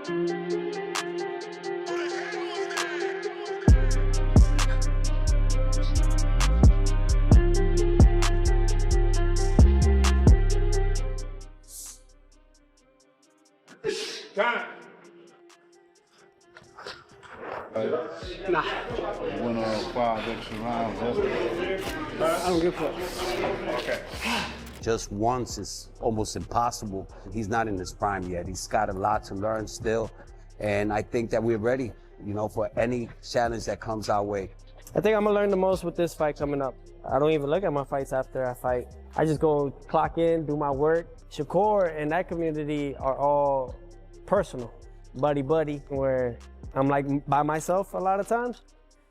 Nah. Went on 5 extra rounds yesterday. I don't give a fuck. Okay. Just once is almost impossible. He's not in his prime yet. He's got a lot to learn still. And I think that we're ready, you know, for any challenge that comes our way. I think I'm gonna learn the most with this fight coming up. I don't even look at my fights after I fight. I just go clock in, do my work. Shakur and that community are all personal, buddy, where I'm like by myself a lot of times,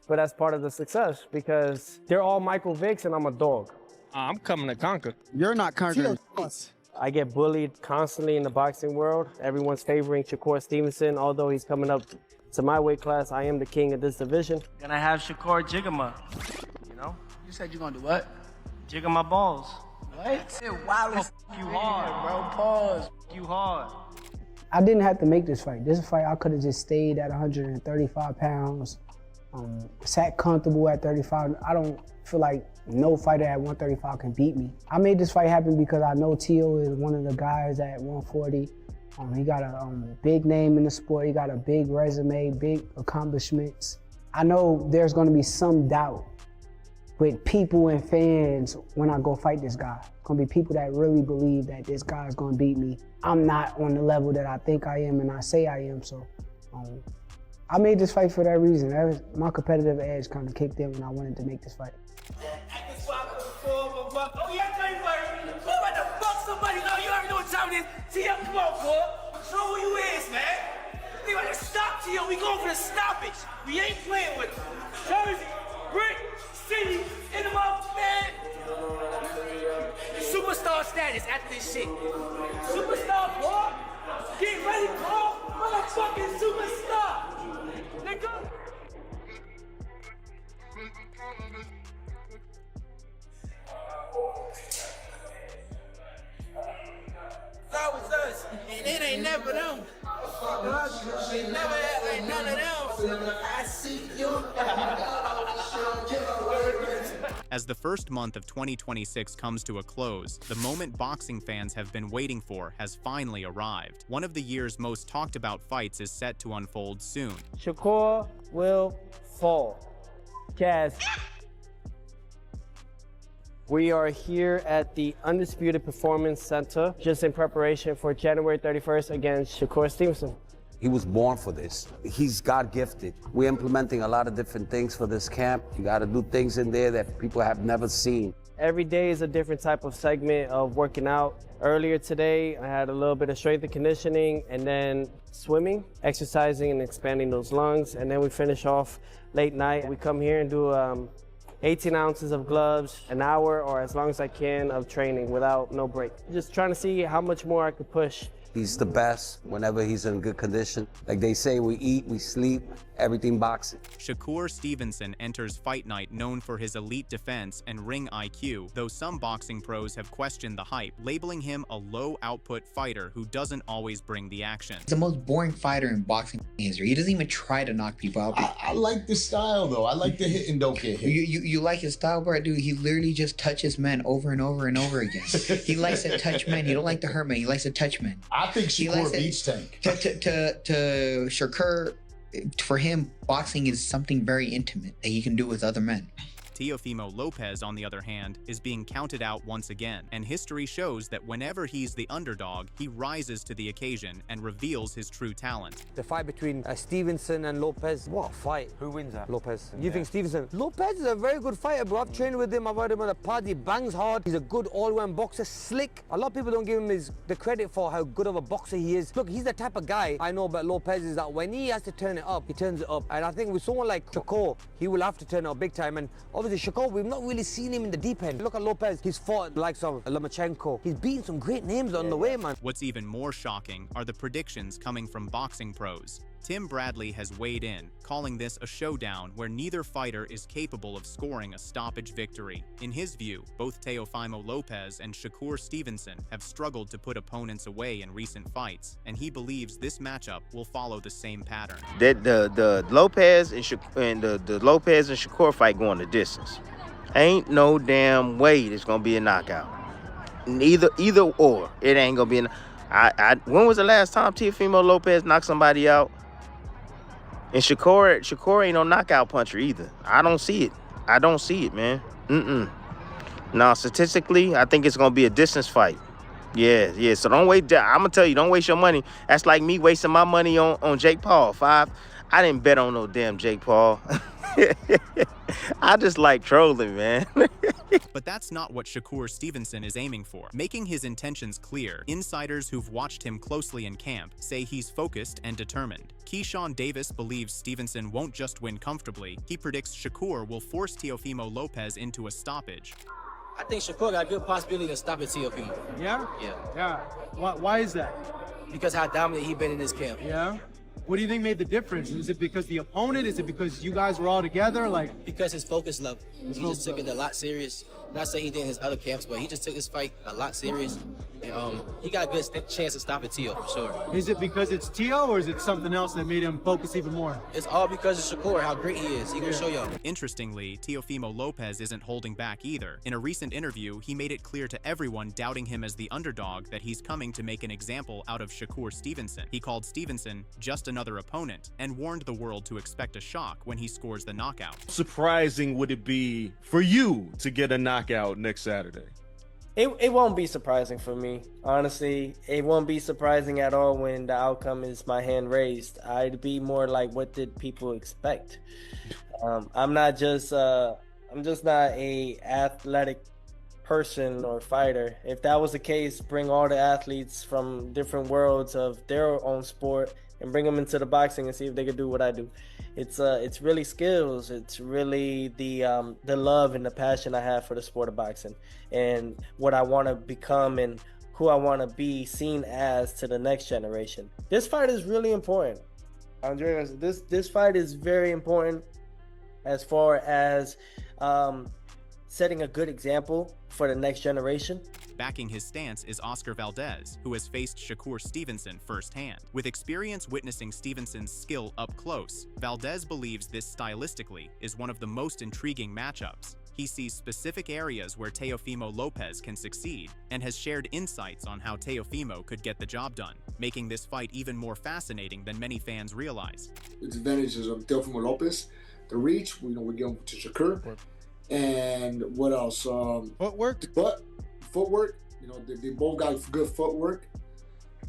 but that's part of the success because they're all Michael Vicks and I'm a dog. I'm coming to conquer. You're not conquering us. I get bullied constantly in the boxing world. Everyone's favoring Shakur Stevenson, although he's coming up to my weight class. I am the king of this division. Gonna have Shakur jigger my, you know? You said you're gonna do what? Jigger my balls. What? Wow, You hard, bro. Pause. You hard. I didn't have to make this fight. This fight, I could have just stayed at 135 pounds, sat comfortable at 35. I don't feel like no fighter at 135 can beat me. I made this fight happen because I know Teo is one of the guys at 140. He got a big name in the sport. He got a big resume, big accomplishments. I know there's gonna be some doubt with people and fans when I go fight this guy. Gonna be people that really believe that this guy's gonna beat me. I'm not on the level that I think I am and I say I am, so I made this fight for that reason. That was, my competitive edge kind of kicked in when I wanted to make this fight. Oh, yeah, tell you what. Who about to fuck somebody? Oh, you already know what time it is. T.O., come on, boy. Show who you is, man. They want to stop T.O. We going for the stoppage. We ain't playing with it. Jersey, Brick, City, in the mouth, man. Superstar status after this shit. Superstar, boy. Get ready, bro. Motherfucking superstar. Nigga. That was us, and it ain't never them. It never had like none of them. I see you. As the first month of 2026 comes to a close, the moment boxing fans have been waiting for has finally arrived. One of the year's most talked about fights is set to unfold soon. Shakur will fall. Kaz. We are here at the Undisputed Performance Center, just in preparation for January 31st against Shakur Stevenson. He was born for this. He's God-gifted. We're implementing a lot of different things for this camp. You gotta do things in there that people have never seen. Every day is a different type of segment of working out. Earlier today, I had a little bit of strength and conditioning, and then swimming, exercising and expanding those lungs. And then we finish off late night. We come here and do 18 ounces of gloves, an hour or as long as I can of training without no break. Just trying to see how much more I could push. He's the best whenever he's in good condition. Like they say, we eat, we sleep, everything boxing. Shakur Stevenson enters Fight Night known for his elite defense and ring IQ, though some boxing pros have questioned the hype, labeling him a low-output fighter who doesn't always bring the action. He's the most boring fighter in boxing history. He doesn't even try to knock people out. I like the style, though. I like the hit and don't get hit. You like his style, bro? Dude, he literally just touches men over and over and over again. He likes to touch men. He don't like to hurt men. He likes to touch men. I think Shakur beats Tank. To Shakur, for him, boxing is something very intimate that he can do with other men. Teofimo Lopez, on the other hand, is being counted out once again, and history shows that whenever he's the underdog, he rises to the occasion and reveals his true talent. The fight between Stevenson and Lopez, what a fight. Who wins that? Lopez. You think Stevenson? Lopez is a very good fighter, bro. I've trained with him, I've had him at a party, bangs hard. He's a good all-round boxer, slick. A lot of people don't give him the credit for how good of a boxer he is. Look, he's the type of guy I know about Lopez is that when he has to turn it up, he turns it up. And I think with someone like Shakur, he will have to turn it up big time. And obviously Shakur, we've not really seen him in the deep end. Look at Lopez, he's fought the likes of Lomachenko. He's beaten some great names on the way, man. What's even more shocking are the predictions coming from boxing pros. Tim Bradley has weighed in, calling this a showdown where neither fighter is capable of scoring a stoppage victory. In his view, both Teofimo Lopez and Shakur Stevenson have struggled to put opponents away in recent fights, and he believes this matchup will follow the same pattern. The Lopez and the Lopez and Shakur fight going the distance. Ain't no damn way it's gonna be a knockout. Either or, it ain't gonna be. When was the last time Teofimo Lopez knocked somebody out? And Shakur ain't no knockout puncher either. I don't see it, man. Now, statistically, I think it's gonna be a distance fight. Yeah. So don't wait. I'm gonna tell you, don't waste your money. That's like me wasting my money on Jake Paul. I didn't bet on no damn Jake Paul. I just like trolling, man. But that's not what Shakur Stevenson is aiming for. Making his intentions clear, insiders who've watched him closely in camp say he's focused and determined. Keyshawn Davis believes Stevenson won't just win comfortably. He predicts Shakur will force Teofimo Lopez into a stoppage. I think Shakur got a good possibility to stop at Teofimo. Yeah? Yeah. Why is that? Because how dominant he been in this camp. Yeah? What do you think made the difference? Is it because the opponent? Is it because you guys were all together? Because his focus level. He just took it a lot serious. Not saying he did in his other camps, but he just took this fight a lot serious. And he got a good chance to stop at Teo for sure. Is it because it's Teo, or is it something else that made him focus even more? It's all because of Shakur, how great he is. He can show y'all. Interestingly, Teofimo Lopez isn't holding back either. In a recent interview, he made it clear to everyone doubting him as the underdog that he's coming to make an example out of Shakur Stevenson. He called Stevenson just another opponent and warned the world to expect a shock when he scores the knockout. Surprising would it be for you to get a knockout next Saturday? It won't be surprising for me. Honestly, it won't be surprising at all when the outcome is my hand raised. I'd be more like, what did people expect? I'm just not a athletic person or fighter. If that was the case, bring all the athletes from different worlds of their own sport and bring them into the boxing and see if they could do what I do. It's really skills. It's really the love and the passion I have for the sport of boxing and what I want to become and who I want to be seen as to the next generation. This fight is really important, Andreas. This fight is very important as far as setting a good example for the next generation. Backing his stance is Oscar Valdez, who has faced Shakur Stevenson firsthand. With experience witnessing Stevenson's skill up close, Valdez believes this stylistically is one of the most intriguing matchups. He sees specific areas where Teofimo Lopez can succeed and has shared insights on how Teofimo could get the job done, making this fight even more fascinating than many fans realize. The advantages of Teofimo Lopez, the reach, we give him to Shakur. And what else? Footwork. Footwork. They both got good footwork.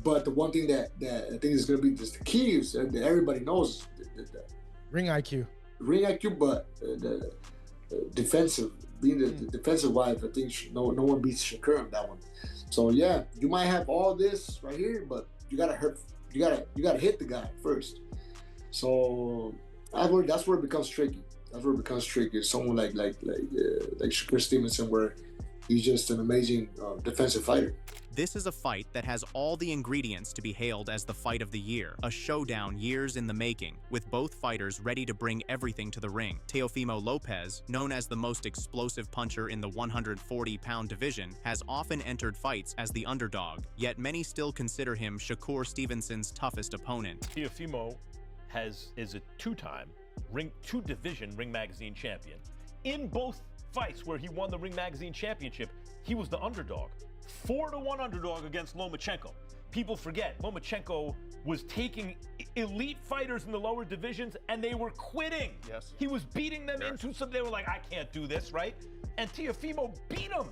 But the one thing that I think is going to be just the key is that everybody knows the ring IQ. Ring IQ, but the defensive, being the defensive wise, I think no one beats Shakur on that one. So yeah, you might have all this right here, but you gotta hit the guy first. So that's where it becomes tricky. Someone like Shakur Stevenson, where he's just an amazing defensive fighter. This is a fight that has all the ingredients to be hailed as the fight of the year, a showdown years in the making, with both fighters ready to bring everything to the ring. Teofimo Lopez, known as the most explosive puncher in the 140-pound division, has often entered fights as the underdog, yet many still consider him Shakur Stevenson's toughest opponent. Teofimo is a two-time two-division Ring Magazine champion. In both fights where he won the Ring Magazine championship, he was the underdog. 4-1 underdog against Lomachenko. People forget, Lomachenko was taking elite fighters in the lower divisions and they were quitting. Yes. He was beating them into something. They were like, I can't do this, right? And Teofimo beat him.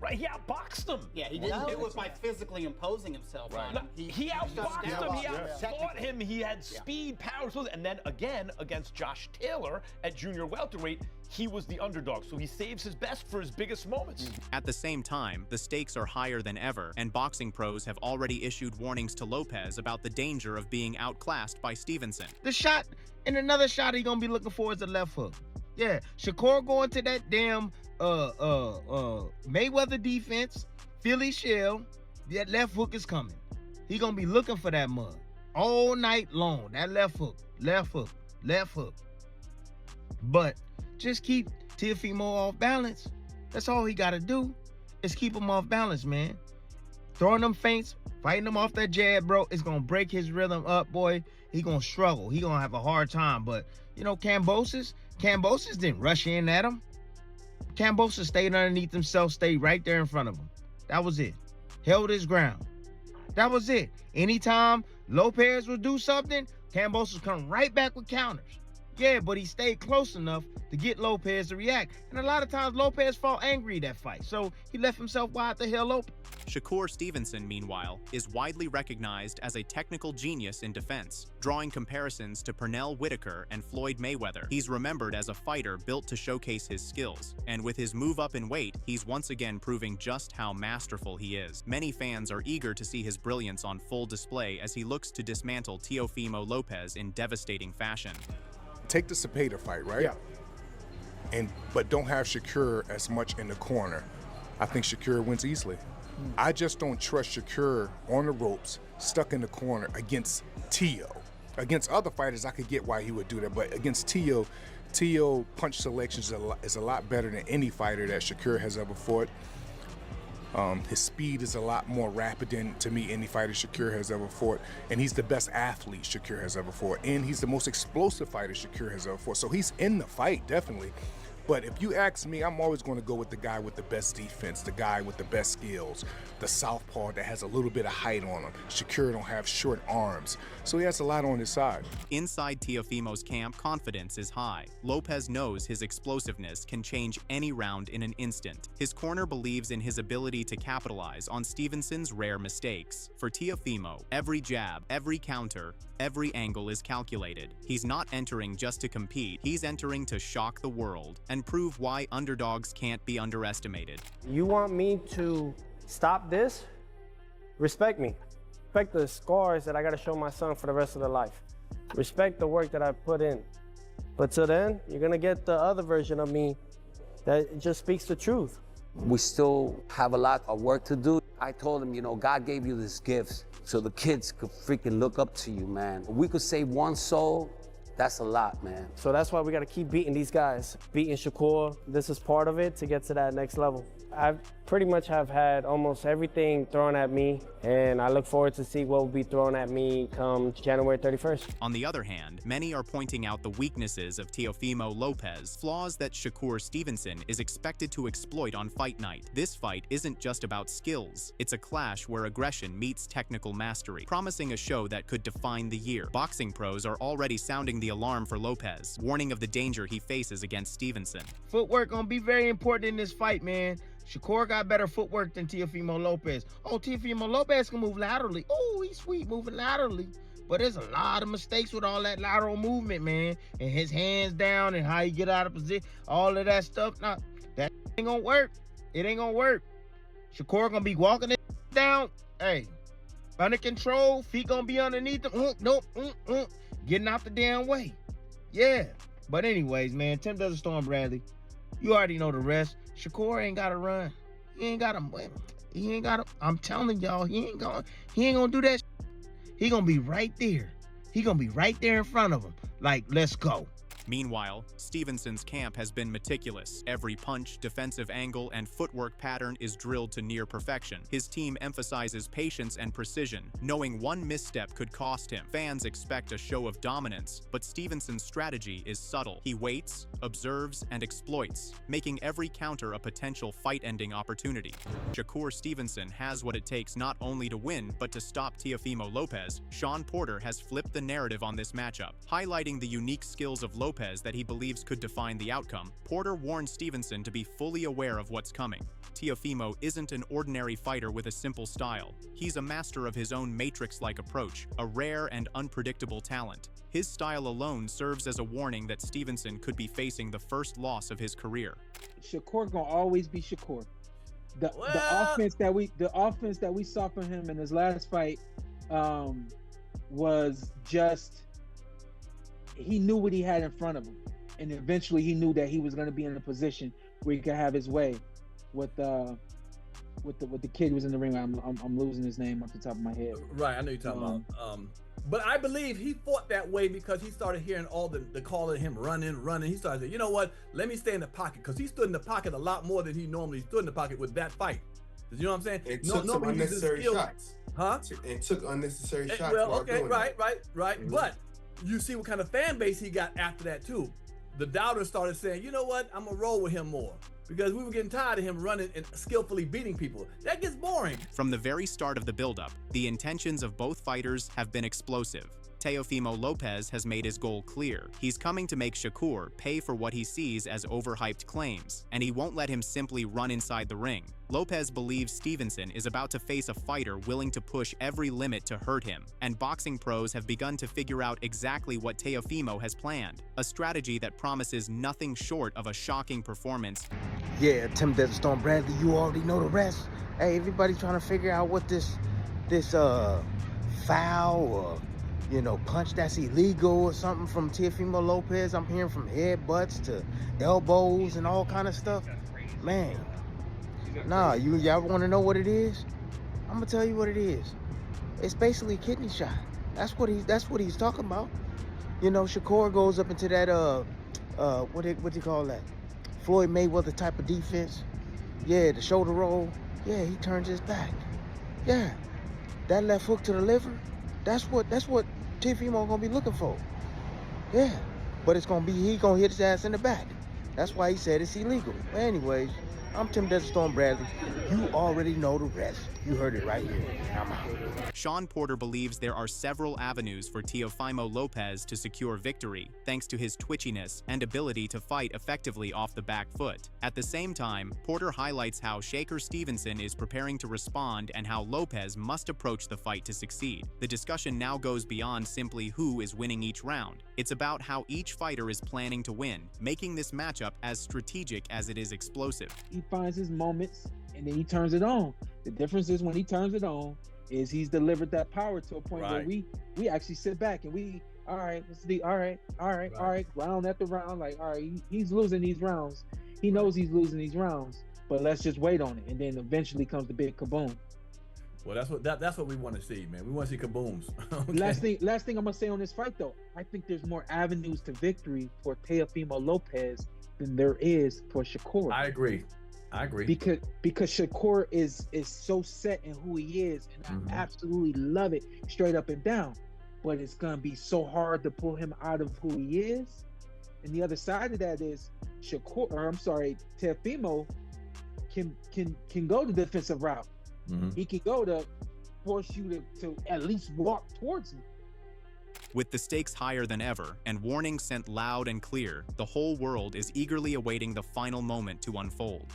Right, he outboxed him. Yeah, he didn't do it by physically imposing himself on him. He outboxed him, he outfought him, he had speed, power, and then again against Josh Taylor at junior welterweight, he was the underdog, so he saves his best for his biggest moments. At the same time, the stakes are higher than ever, and boxing pros have already issued warnings to Lopez about the danger of being outclassed by Stevenson. The shot, and another shot he's gonna be looking for is a left hook. Yeah, Shakur going to that damn Mayweather defense, Philly shell, that left hook is coming. He gonna be looking for that mug. all night long. That left hook, left hook, left hook. But just keep Teofimo off balance. That's all he got to do is keep him off balance, man. Throwing them feints, fighting him off that jab, bro, it's going to break his rhythm up, boy. He going to struggle. He going to have a hard time. But, you know, Kambosos didn't rush in at him. Kambosos stayed underneath himself, stayed right there in front of him. That was it. Held his ground. That was it. Anytime Lopez would do something, Kambosos come right back with counters. Yeah, but he stayed close enough to get Lopez to react. And a lot of times Lopez fought angry that fight. So he left himself wide the hell open. Shakur Stevenson, meanwhile, is widely recognized as a technical genius in defense, drawing comparisons to Pernell Whitaker and Floyd Mayweather. He's remembered as a fighter built to showcase his skills, and with his move up in weight, he's once again proving just how masterful he is. Many fans are eager to see his brilliance on full display as he looks to dismantle Teofimo Lopez in devastating fashion. Take the Cepeda fight, right? Yeah. But don't have Shakur as much in the corner. I think Shakur wins easily. I just don't trust Shakur on the ropes, stuck in the corner against Teo. Against other fighters, I could get why he would do that, but against Teo punch selection is a lot better than any fighter that Shakur has ever fought. His speed is a lot more rapid than, to me, any fighter Shakur has ever fought. And he's the best athlete Shakur has ever fought. And he's the most explosive fighter Shakur has ever fought. So he's in the fight, definitely. But if you ask me, I'm always going to go with the guy with the best defense, the guy with the best skills, the southpaw that has a little bit of height on him. Shakur don't have short arms, so he has a lot on his side. Inside Teofimo's camp, confidence is high. Lopez knows his explosiveness can change any round in an instant. His corner believes in his ability to capitalize on Stevenson's rare mistakes. For Teofimo, every jab, every counter, every angle is calculated. He's not entering just to compete, he's entering to shock the world and prove why underdogs can't be underestimated. You want me to stop this? Respect me. Respect the scars that I gotta show my son for the rest of their life. Respect the work that I put in. But till then, you're gonna get the other version of me that just speaks the truth. We still have a lot of work to do. I told him, you know, God gave you these gifts so the kids could freaking look up to you, man. If we could save one soul, that's a lot, man. So that's why we gotta keep beating these guys. Beating Shakur, this is part of it to get to that next level. I pretty much have had almost everything thrown at me, and I look forward to see what will be thrown at me come January 31st. On the other hand, many are pointing out the weaknesses of Teofimo Lopez, flaws that Shakur Stevenson is expected to exploit on fight night. This fight isn't just about skills. It's a clash where aggression meets technical mastery, promising a show that could define the year. Boxing pros are already sounding the alarm for Lopez, warning of the danger he faces against Stevenson. Footwork gonna be very important in this fight, man. Shakur got better footwork than Teofimo Lopez. Oh, Teofimo Lopez can move laterally. Oh, he's sweet moving laterally. But there's a lot of mistakes with all that lateral movement, man. And his hands down and how he get out of position. All of that stuff. Nah, that ain't gonna work. It ain't gonna work. Shakur gonna be walking it down. Hey, under control. Feet gonna be underneath him. Nope. Getting out the damn way. Yeah. But anyways, man, Tim doesn't storm Bradley. You already know the rest. Shakur ain't gotta run. He ain't gotta. I'm telling y'all, he ain't gonna do that. He gonna be right there. He gonna be right there in front of him. Like, let's go. Meanwhile, Stevenson's camp has been meticulous. Every punch, defensive angle, and footwork pattern is drilled to near perfection. His team emphasizes patience and precision, knowing one misstep could cost him. Fans expect a show of dominance, but Stevenson's strategy is subtle. He waits, observes, and exploits, making every counter a potential fight-ending opportunity. Shakur Stevenson has what it takes not only to win, but to stop Teofimo Lopez. Sean Porter has flipped the narrative on this matchup, highlighting the unique skills of Lopez that he believes could define the outcome. Porter warned Stevenson to be fully aware of what's coming. Teofimo isn't an ordinary fighter with a simple style. He's a master of his own matrix-like approach, a rare and unpredictable talent. His style alone serves as a warning that Stevenson could be facing the first loss of his career. Shakur gonna always be Shakur. The offense that we saw from him in his last fight was just, he knew what he had in front of him, and eventually he knew that he was going to be in a position where he could have his way with the kid who was in the ring. I'm losing his name off the top of my head. Right, I know you're talking about. But I believe he fought that way because he started hearing all the call of him running. He started saying, you know what? Let me stay in the pocket, because he stood in the pocket a lot more than he normally stood in the pocket with that fight. You know what I'm saying? It took some unnecessary shots. Huh? It took unnecessary shots. Well, while okay, doing right. that. But you see what kind of fan base he got after that too. The doubters started saying, you know what? I'm gonna roll with him more, because we were getting tired of him running and skillfully beating people. That gets boring. From the very start of the buildup, the intentions of both fighters have been explosive. Teofimo Lopez has made his goal clear. He's coming to make Shakur pay for what he sees as overhyped claims, and he won't let him simply run inside the ring. Lopez believes Stevenson is about to face a fighter willing to push every limit to hurt him, and boxing pros have begun to figure out exactly what Teofimo has planned, a strategy that promises nothing short of a shocking performance. Yeah, Tim Desert Storm Bradley, you already know the rest. Hey, everybody trying to figure out what this foul or, you know, punch that's illegal or something from Teofimo Lopez. I'm hearing from headbutts to elbows and all kind of stuff. Man, nah, y'all want to know what it is? I'm gonna tell you what it is. It's basically a kidney shot. That's what he's talking about. You know, Shakur goes up into that what do you call that? Floyd Mayweather type of defense. Yeah, the shoulder roll. Yeah, he turns his back. Yeah, that left hook to the liver. That's what Teofimo gonna be looking for. Yeah, but he gonna hit his ass in the back. That's why he said it's illegal. But anyways, I'm Tim Desert Storm Bradley. You already know the rest. You heard it right here. I'm out. Sean Porter believes there are several avenues for Teofimo Lopez to secure victory, thanks to his twitchiness and ability to fight effectively off the back foot. At the same time, Porter highlights how Shakur Stevenson is preparing to respond and how Lopez must approach the fight to succeed. The discussion now goes beyond simply who is winning each round. It's about how each fighter is planning to win, making this matchup as strategic as it is explosive. He finds his moments and then he turns it on. The difference is when he turns it on is he's delivered that power to a point where we actually sit back and all right, round after round, like, all right, he's losing these rounds. He knows he's losing these rounds, but let's just wait on it. And then eventually comes the big kaboom. Well, that's what we want to see, man. We want to see kabooms. Okay. Last thing I'm gonna say on this fight, though, I think there's more avenues to victory for Teofimo Lopez than there is for Shakur. I agree. Because Shakur is so set in who he is, and I absolutely love it, straight up and down. But it's gonna be so hard to pull him out of who he is. And the other side of that is Teofimo can go the defensive route. He can go to force you to at least walk towards him. With the stakes higher than ever and warnings sent loud and clear, the whole world is eagerly awaiting the final moment to unfold.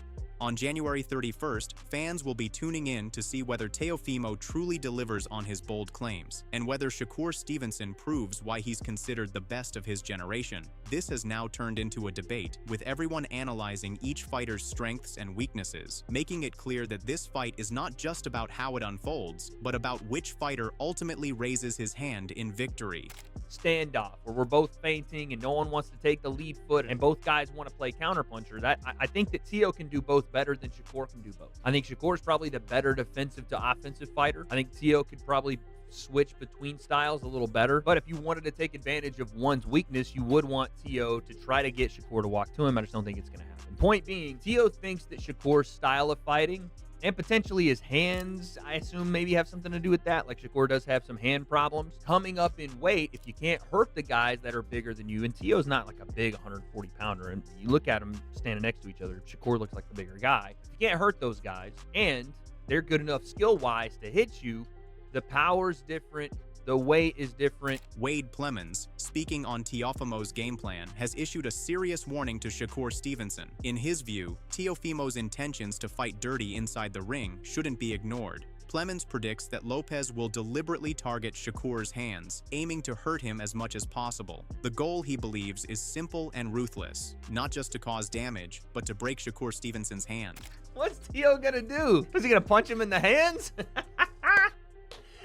On January 31st, fans will be tuning in to see whether Teofimo truly delivers on his bold claims, and whether Shakur Stevenson proves why he's considered the best of his generation. This has now turned into a debate, with everyone analyzing each fighter's strengths and weaknesses, making it clear that this fight is not just about how it unfolds, but about which fighter ultimately raises his hand in victory. Standoff, where we're both feinting and no one wants to take the lead foot and both guys want to play counterpuncher. I think that Teo can do both better than Shakur can do both. I think Shakur's probably the better defensive to offensive fighter. I think Teo could probably switch between styles a little better. But if you wanted to take advantage of one's weakness, you would want Teo to try to get Shakur to walk to him. I just don't think it's going to happen. Point being, Teo thinks that Shakur's style of fighting and potentially his hands, I assume, maybe have something to do with that. Like Shakur does have some hand problems. Coming up in weight, if you can't hurt the guys that are bigger than you, and Teo's not like a big 140-pounder, and you look at them standing next to each other, Shakur looks like the bigger guy. If you can't hurt those guys, and they're good enough skill-wise to hit you, the power's different, the weight is different. Wade Plemons, speaking on Teofimo's game plan, has issued a serious warning to Shakur Stevenson. In his view, Teofimo's intentions to fight dirty inside the ring shouldn't be ignored. Plemons predicts that Lopez will deliberately target Shakur's hands, aiming to hurt him as much as possible. The goal, he believes, is simple and ruthless, not just to cause damage, but to break Shakur Stevenson's hand. What's Teo gonna do? Is he gonna punch him in the hands?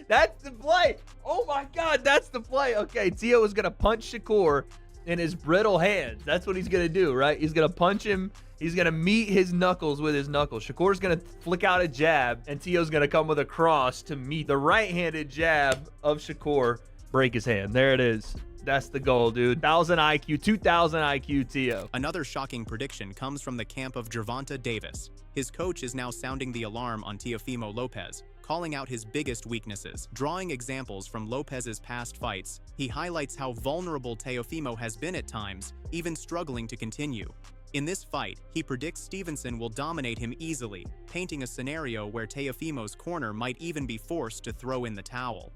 That's the play. Oh my God, that's the play. Okay, Teo is gonna punch Shakur in his brittle hands. That's what he's gonna do, right? He's gonna punch him. He's gonna meet his knuckles with his knuckles. Shakur's gonna flick out a jab, and Teo's gonna come with a cross to meet the right-handed jab of Shakur. break his hand. There it is. That's the goal, dude. 1,000 IQ, 2,000 IQ, Teo. Another shocking prediction comes from the camp of Gervonta Davis. His coach is now sounding the alarm on Teofimo Lopez, calling out his biggest weaknesses. Drawing examples from Lopez's past fights, he highlights how vulnerable Teofimo has been at times, even struggling to continue. In this fight, he predicts Stevenson will dominate him easily, painting a scenario where Teofimo's corner might even be forced to throw in the towel.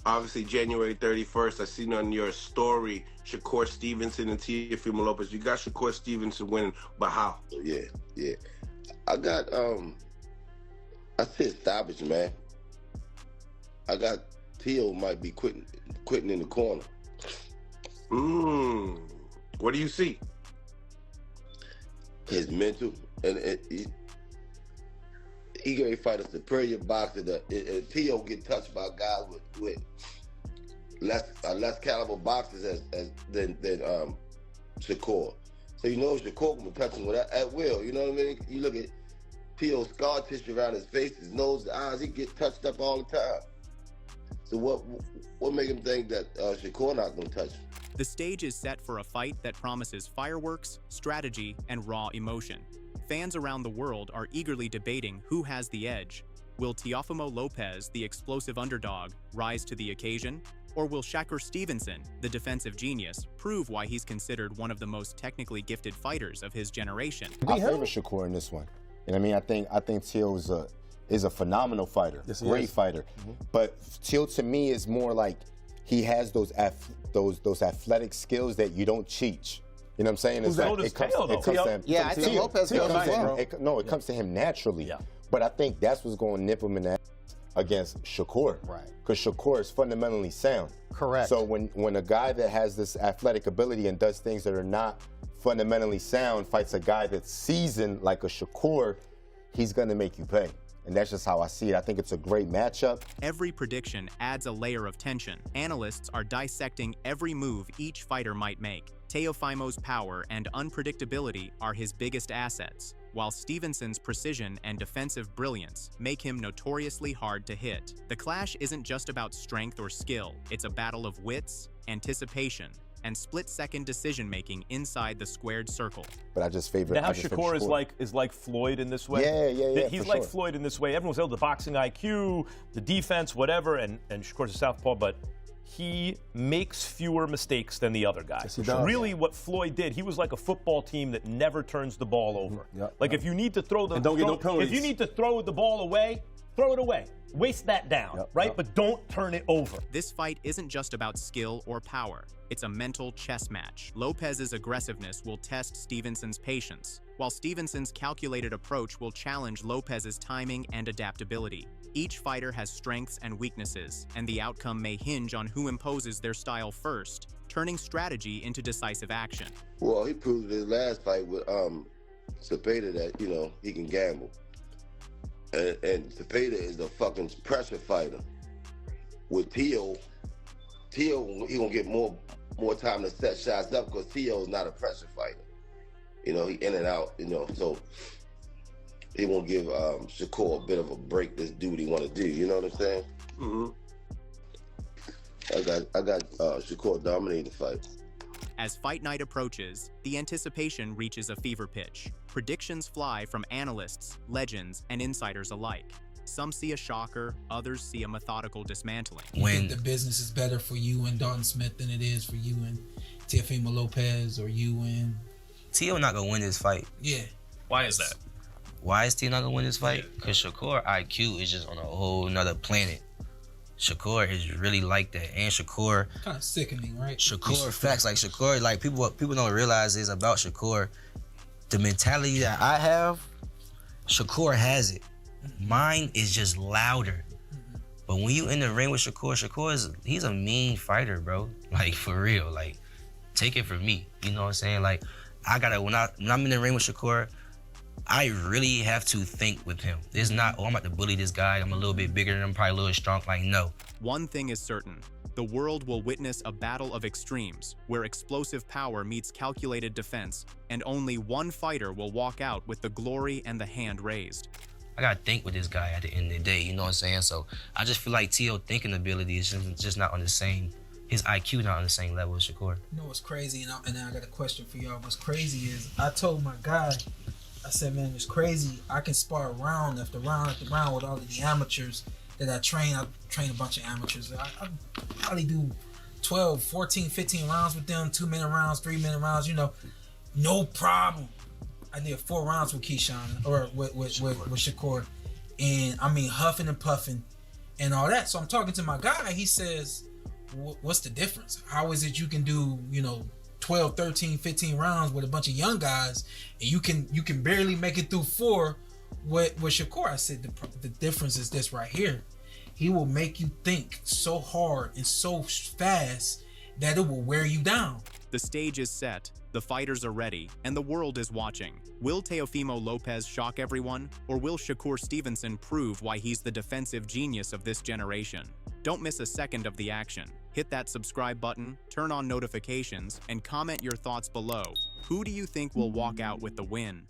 Obviously, January 31st, I seen on your story, Shakur Stevenson and Teofimo Lopez. You got Shakur Stevenson winning, but how? Yeah. I got, I said stoppage, man. I got Teo might be quitting in the corner. What do you see? His mental, and he gonna fight a superior boxer. That Teo get touched by guys with less caliber boxers than Shakur. So you know Shakur can touch him at will. You know what I mean? You look at Teo's scar tissue around his face, his nose, his eyes. He get touched up all the time. So what make him think that Shakur not gonna touch him? The stage is set for a fight that promises fireworks, strategy, and raw emotion. Fans around the world are eagerly debating who has the edge. Will Teofimo Lopez, the explosive underdog, rise to the occasion? Or will Shakur Stevenson, the defensive genius, prove why he's considered one of the most technically gifted fighters of his generation? I favor Shakur in this one. You know what I mean? I think Teo is a phenomenal fighter, great fighter. But Teo to me is more like he has those athletic skills that you don't teach. You know what I'm saying? It's like it comes to him. Yeah, I think Lopez goes well. It comes to him naturally. But I think that's what's going to nip him in the ass against Shakur. Right. Because Shakur is fundamentally sound. Correct. So when a guy that has this athletic ability and does things that are not fundamentally sound fights a guy that's seasoned like a Shakur, he's going to make you pay. And that's just how I see it. I think it's a great matchup. Every prediction adds a layer of tension. Analysts are dissecting every move each fighter might make. Teofimo's power and unpredictability are his biggest assets, while Stevenson's precision and defensive brilliance make him notoriously hard to hit. The clash isn't just about strength or skill. It's a battle of wits, anticipation, and split-second decision-making inside the squared circle. But I just favor. Now Shakur is like Floyd in this way. Yeah. He's like Floyd in this way. Everyone's able to boxing IQ, the defense, whatever, and Shakur's a southpaw, but he makes fewer mistakes than the other guy. Yes, he does. Really, what Floyd did, he was like a football team that never turns the ball over. Like if you need to throw the if you need to throw the ball away, throw it away. Waste that down, right? But don't turn it over. This fight isn't just about skill or power. It's a mental chess match. Lopez's aggressiveness will test Stevenson's patience, while Stevenson's calculated approach will challenge Lopez's timing and adaptability. Each fighter has strengths and weaknesses, and the outcome may hinge on who imposes their style first, turning strategy into decisive action. Well, he proved in his last fight with Cepeda that, he can gamble. And Cepeda is a fucking pressure fighter. With Teo, he gonna get more time to set shots up because Teo's not a pressure fighter. He in and out, so he won't give Shakur a bit of a break to do what he want to do. You know what I'm saying? I got Shakur dominating the fight. As fight night approaches, the anticipation reaches a fever pitch. Predictions fly from analysts, legends, and insiders alike. Some see a shocker, others see a methodical dismantling. When the business is better for you and Dalton Smith than it is for you and Teofimo Lopez or you and... Teo not gonna win this fight. Yeah. Why is that? Why is Teo not gonna win this fight? Because Shakur IQ is just on a whole nother planet. Shakur is really like that, and Shakur kind of sickening, right? Shakur facts like Shakur, like people don't realize is about Shakur. The mentality that I have, Shakur has it. Mine is just louder. But when you in the ring with Shakur he's a mean fighter, bro. Like for real, like take it from me. You know what I'm saying? Like I gotta when I'm in the ring with Shakur, I really have to think with him. It's not, I'm about to bully this guy. I'm a little bit bigger than him, probably a little strong. Like, no. One thing is certain. The world will witness a battle of extremes where explosive power meets calculated defense, and only one fighter will walk out with the glory and the hand raised. I gotta think with this guy at the end of the day, you know what I'm saying? So I just feel like Teo thinking ability is just not on the same his IQ not on the same level as Shakur. You know what's crazy, and I got a question for y'all. What's crazy is I told my guy, I said, man, it's crazy. I can spar round after round after round with all of the amateurs that I train. I train a bunch of amateurs. I probably do 12, 14, 15 rounds with them, 2-minute rounds, 3-minute rounds, you know, no problem. I did 4 rounds with Keyshawn, or with Shakur. And I mean, huffing and puffing and all that. So I'm talking to my guy. He says, what's the difference? How is it you can do, you know, 12, 13, 15 rounds with a bunch of young guys, and you can barely make it through 4 with Shakur? I said, the difference is this right here. He will make you think so hard and so fast that it will wear you down. The stage is set, the fighters are ready, and the world is watching. Will Teofimo Lopez shock everyone, or will Shakur Stevenson prove why he's the defensive genius of this generation? Don't miss a second of the action. Hit that subscribe button, turn on notifications, and comment your thoughts below. Who do you think will walk out with the win?